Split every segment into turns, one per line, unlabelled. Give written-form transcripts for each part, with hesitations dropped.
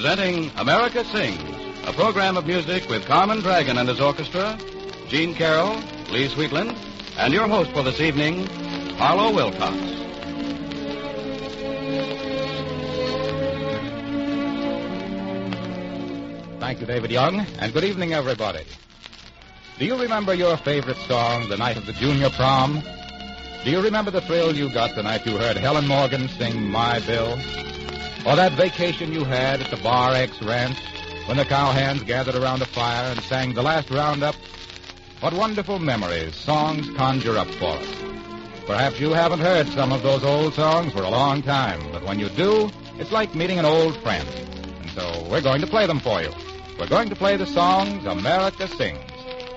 Presenting America Sings, a program of music with Carmen Dragon and his orchestra, Gene Carroll, Lee Sweetland, and your host for this evening, Harlow Wilcox.
Thank you, David Young, and good evening, everybody. Do you remember your favorite song, the night of the junior prom? Do you remember the thrill you got the night you heard Helen Morgan sing My Bill? Or that vacation you had at the Bar X Ranch when the cowhands gathered around a fire and sang the last roundup? What wonderful memories songs conjure up for us. Perhaps you haven't heard some of those old songs for a long time, but when you do, it's like meeting an old friend. And so we're going to play them for you. We're going to play the songs America sings.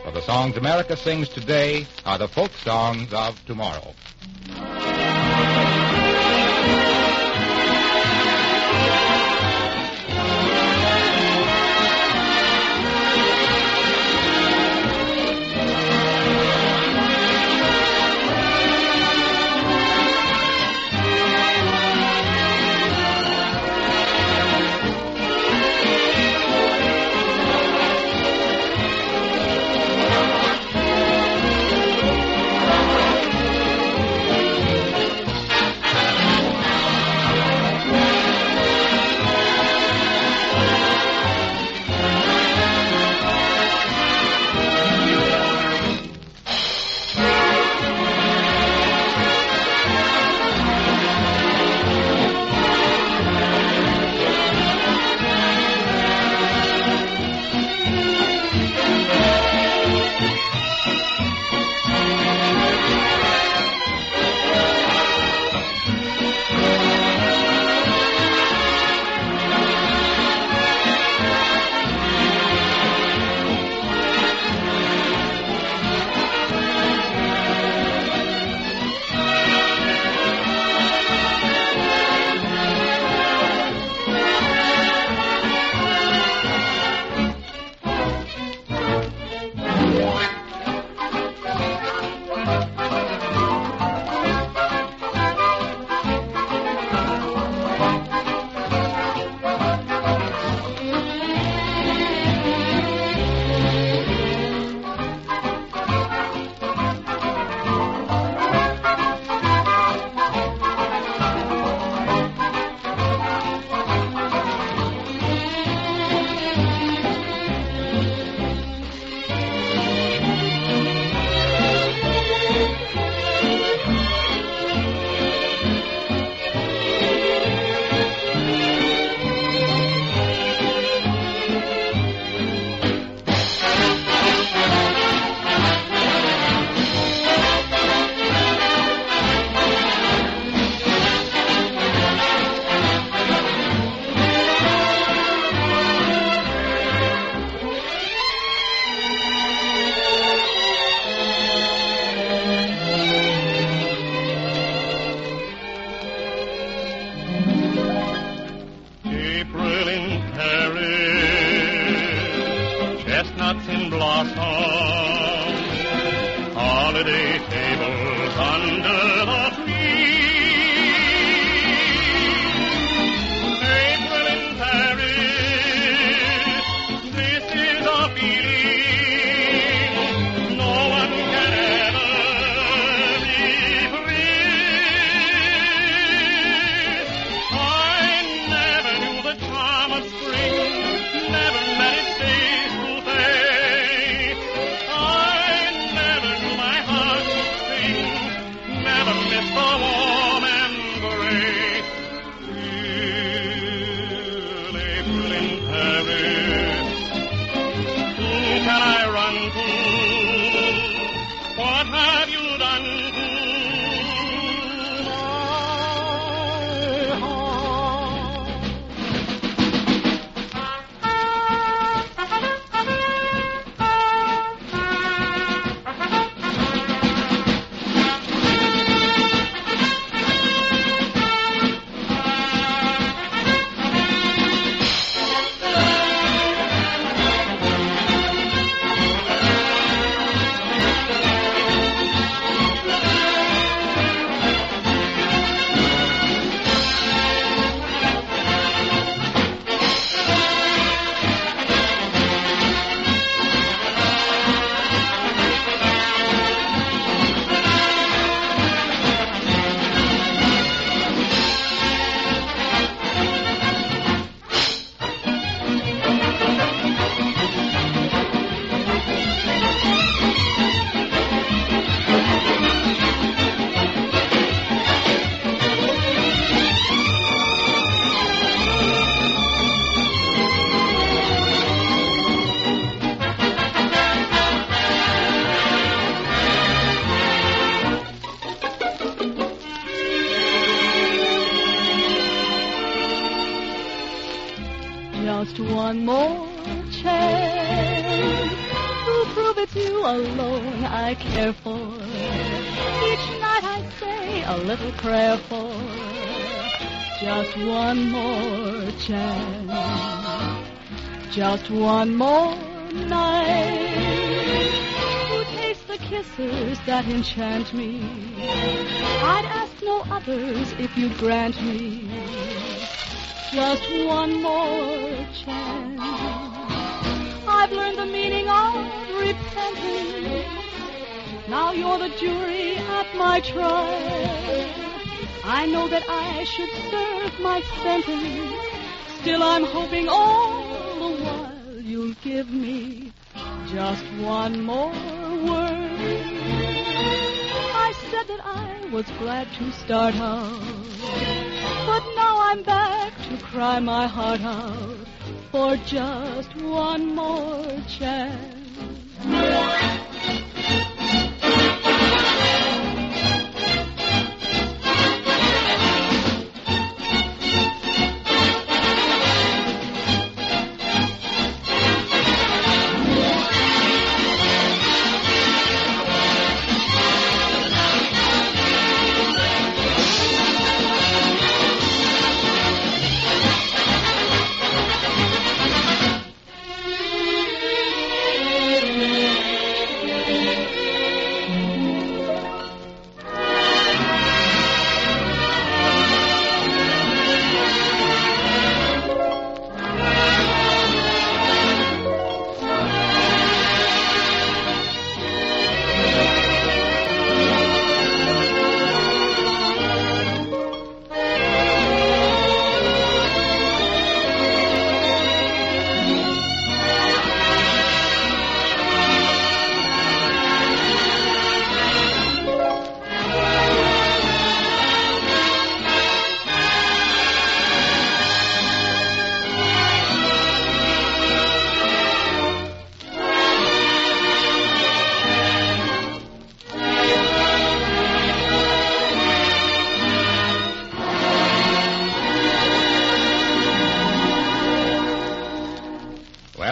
For the songs America sings today are the folk songs of tomorrow.
Chestnuts in blossom, holiday tables under the trees. April in Paris, this is a feeling no one can ever be free. I never knew the charm of spring, never met its days to day. I
Just one more chance to prove it's you alone I care for. Each night I say a little prayer for just one more chance, just one more night to taste the kisses that enchant me. I'd ask no others if you'd grant me just one more chance. I've learned the meaning of repentance. Now you're the jury at my trial. I know that I should serve my sentence. Still I'm hoping all the while you'll give me just one more word. I said that I was glad to start out, but now I'm back to cry my heart out for just one more chance.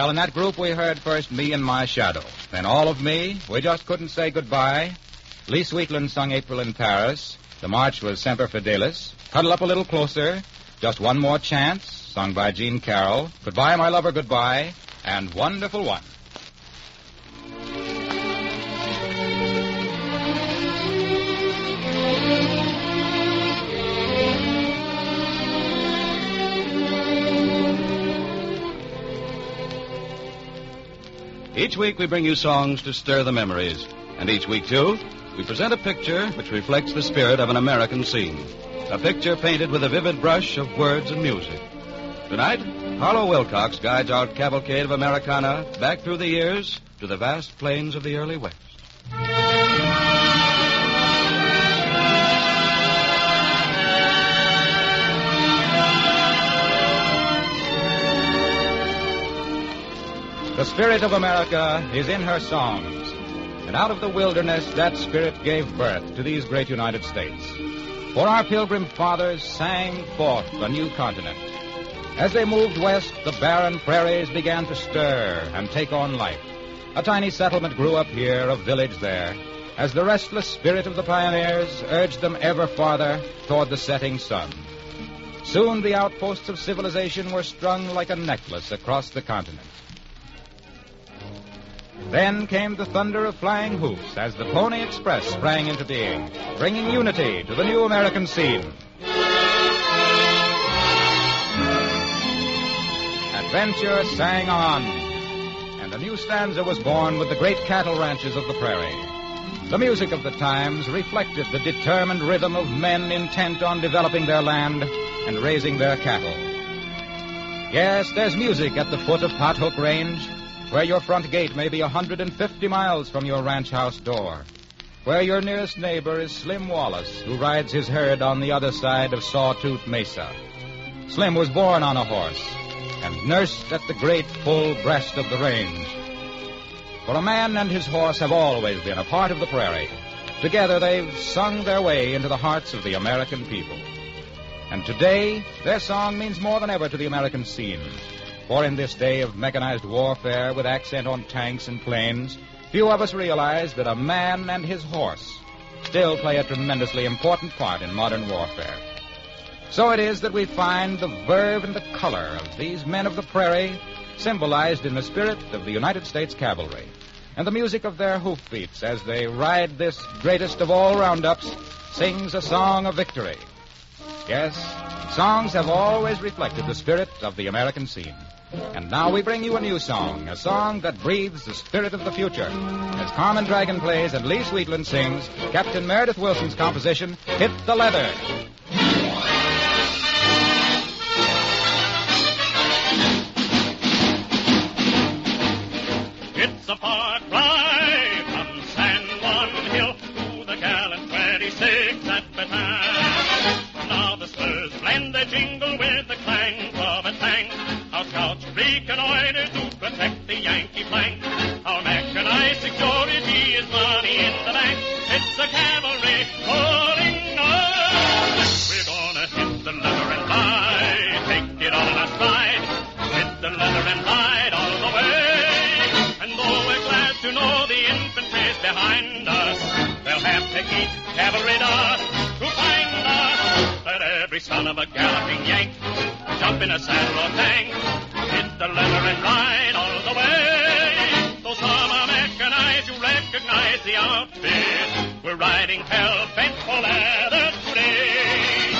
Well, in that group we heard first Me and My Shadow. Then All of Me, We Just Couldn't Say Goodbye. Lee Sweetland sung April in Paris. The march was Semper Fidelis. Cuddle Up a Little Closer. Just One More Chance, sung by Jean Carroll. Goodbye, My Lover, Goodbye. And Wonderful One.
Each week we bring you songs to stir the memories. And each week, too, we present a picture which reflects the spirit of an American scene. A picture painted with a vivid brush of words and music. Tonight, Harlow Wilcox guides our cavalcade of Americana back through the years to the vast plains of the early West.
The spirit of America is in her songs, and out of the wilderness that spirit gave birth to these great United States. For our pilgrim fathers sang forth a new continent. As they moved west, the barren prairies began to stir and take on life. A tiny settlement grew up here, a village there, as the restless spirit of the pioneers urged them ever farther toward the setting sun. Soon the outposts of civilization were strung like a necklace across the continent. Then came the thunder of flying hoofs as the Pony Express sprang into being, bringing unity to the new American scene. Adventure sang on, and a new stanza was born with the great cattle ranches of the prairie. The music of the times reflected the determined rhythm of men intent on developing their land and raising their cattle. Yes, there's music at the foot of Pot Hook Range, where your front gate may be 150 miles from your ranch house door, where your nearest neighbor is Slim Wallace, who rides his herd on the other side of Sawtooth Mesa. Slim was born on a horse and nursed at the great full breast of the range. For a man and his horse have always been a part of the prairie. Together they've sung their way into the hearts of the American people. And today, their song means more than ever to the American scene. For in this day of mechanized warfare with accent on tanks and planes, few of us realize that a man and his horse still play a tremendously important part in modern warfare. So it is that we find the verve and the color of these men of the prairie symbolized in the spirit of the United States cavalry, and the music of their hoofbeats as they ride this greatest of all roundups sings a song of victory. Yes, songs have always reflected the spirit of the American scene. And now we bring you a new song, a song that breathes the spirit of the future. As Carmen Dragon plays and Lee Sweetland sings, Captain Meredith Wilson's composition, Hit the Leather.
It's a far cry from San Juan Hill to the gallant 26 at Bataan. Now the spurs blend their jingle with the clang of a tank. Our scouts reconnoiter to protect the Yankee flank. Our mechanized security is money in the bank. It's the cavalry rolling on. We're gonna hit the leather and ride, take it on our stride. Hit the leather and ride all the way. And though we're glad to know the infantry's behind us, they'll have to eat cavalry dust to find us. Let every son of a galloping Yank jump in a saddle or tank. Hit the leather and ride all the way. Though some are mechanized, you recognize the outfit. We're riding hell-bent for leather today.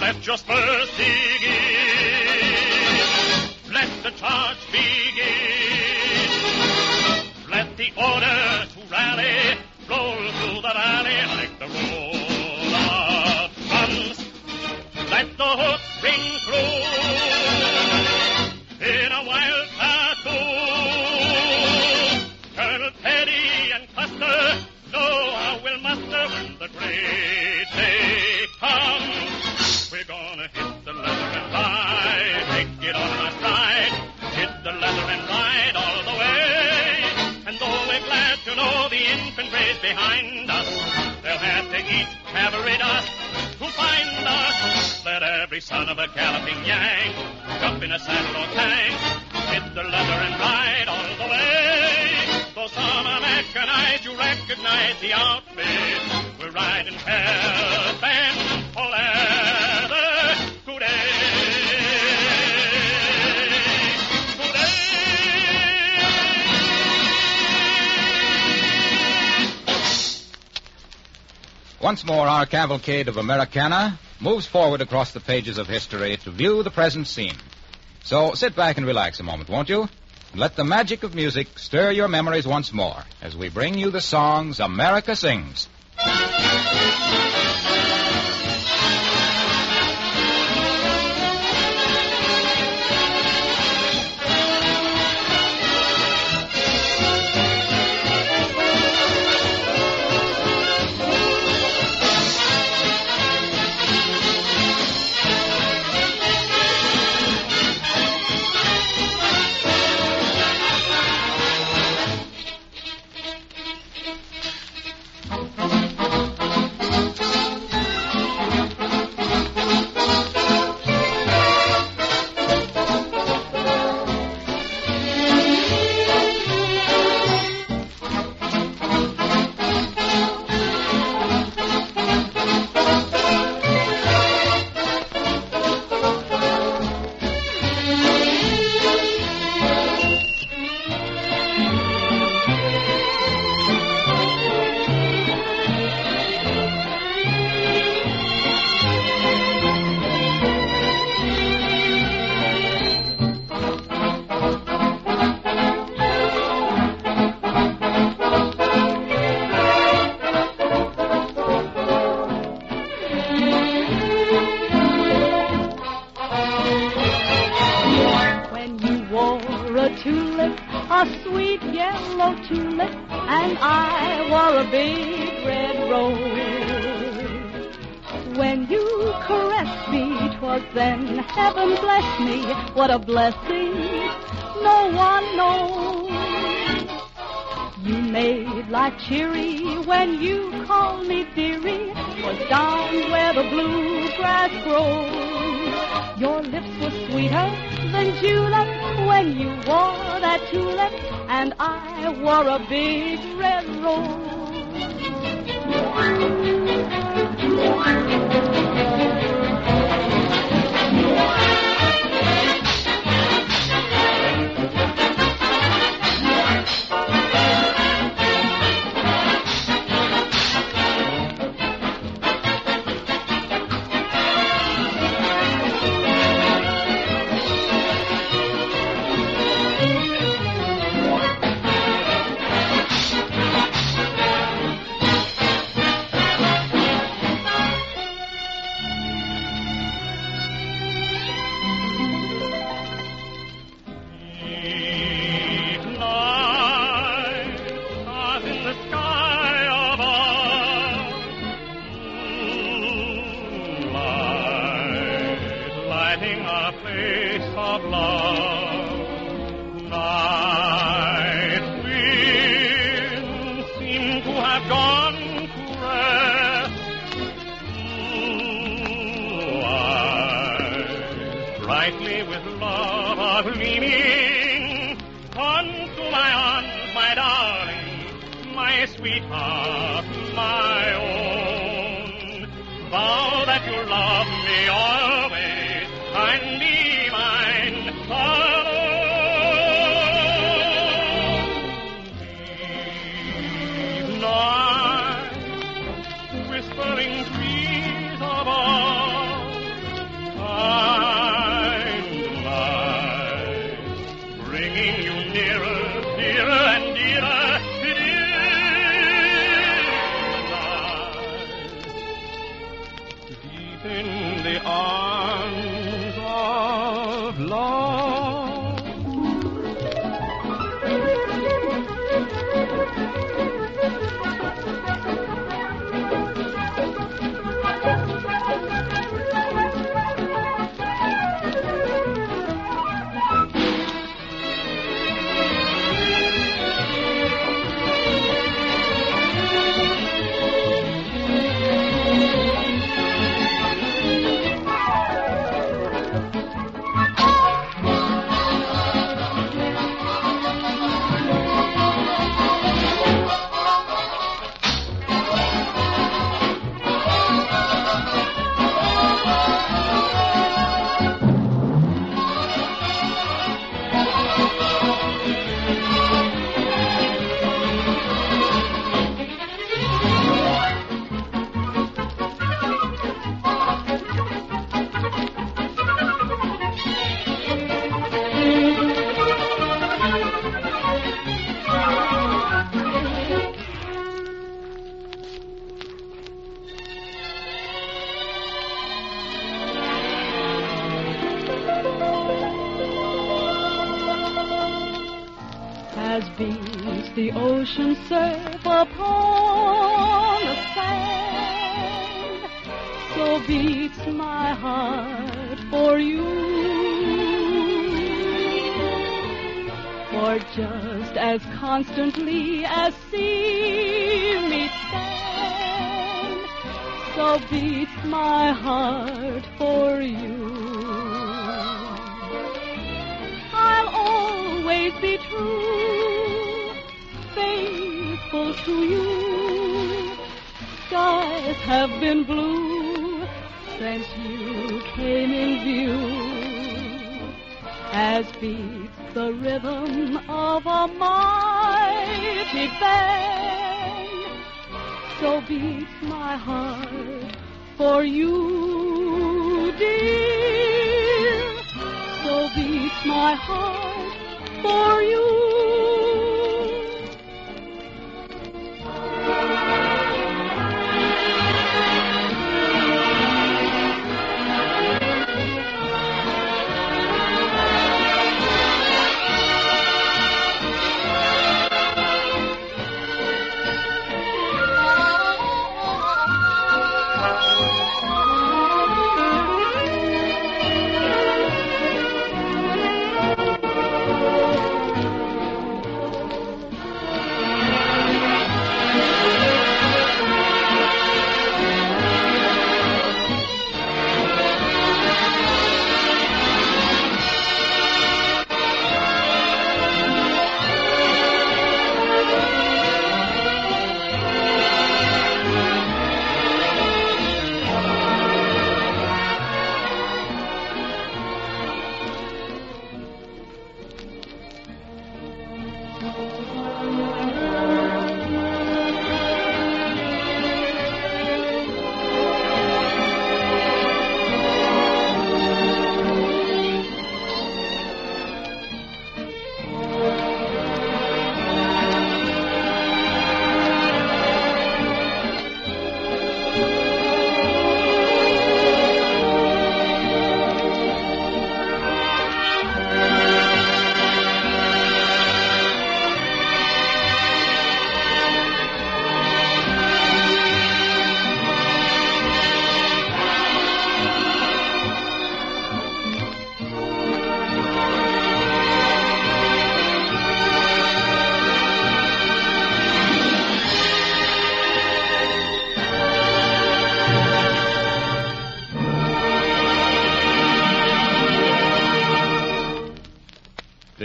Let your spurs dig in. Let the charge begin. Let the order to rally roll through the valley like the roll of drums. Let the hook ring through in a wild tattoo. Colonel Petty and Custer know how we'll muster when the great day comes. We're gonna hit the leather and ride, take it on our stride. Hit the leather and ride all the way. And though we're glad to know the infantry's behind us, they'll have to eat cavalry dust to find us. Let every son of a galloping Yank jump in a saddle or tank. Hit the leather and ride all the way. Though some are mechanized, you recognize the outfit. We're riding hell-bent for leather today.
Once more, our cavalcade of Americana moves forward across the pages of history to view the present scene. So sit back and relax a moment, won't you? And let the magic of music stir your memories once more as we bring you the songs America sings.
a sweet yellow tulip, and I wore a big red rose. When you caressed me, 'twas then heaven blessed me. What a blessing, no one knows. You made life cheery when you called me dearie. 'Twas down where the bluegrass grows. Your lips were sweeter than julep when you wore that tulip, and I wore a big red rose.
A place of love. Night winds seem to have gone to rest. Eyes brightly with love are gleaming. Unto my arms, my darling, my sweetheart, my own. Vow that you'll love me always and be mine alone. Deep night, whispering trees above, kind light, bringing you nearer, dearer and dearer, deep in the arms of love.
As beats the ocean surf upon the sand, so beats my heart for you. For just as constantly as sea meets sand, so beats my heart for you. I'll always be true, faithful to you. Skies have been blue since you came in view. As beats the rhythm of a mighty band, so beats my heart for you, dear. So beats my heart for you.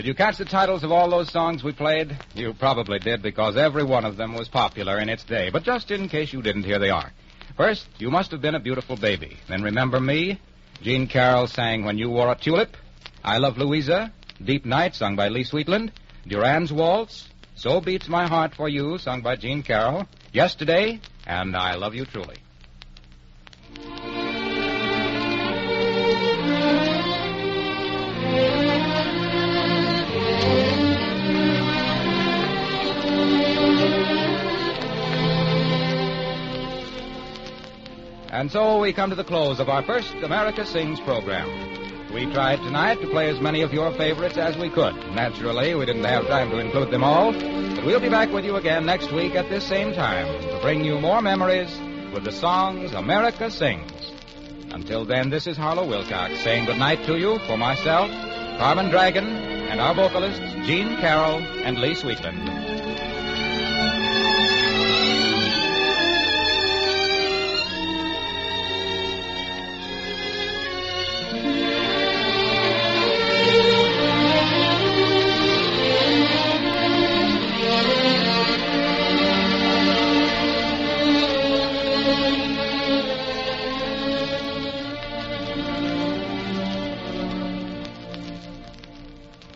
Did you catch the titles of all those songs we played? You probably did, because every one of them was popular in its day. But just in case you didn't, here they are. First, You Must Have Been a Beautiful Baby. Then Remember Me. Jean Carroll sang When You Wore a Tulip. I Love Louisa. Deep Night, sung by Lee Sweetland. Duran's Waltz. So Beats My Heart for You, sung by Jean Carroll. Yesterday, and I Love You Truly. And so we come to the close of our first America Sings program. We tried tonight to play as many of your favorites as we could. Naturally, we didn't have time to include them all, but we'll be back with you again next week at this same time to bring you more memories with the songs America Sings. Until then, this is Harlow Wilcox saying goodnight to you for myself, Carmen Dragon, and our vocalists, Jean Carroll and Lee Sweetland.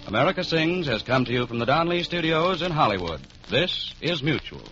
America Sings has come to you from the Don Lee Studios in Hollywood. This is Mutual.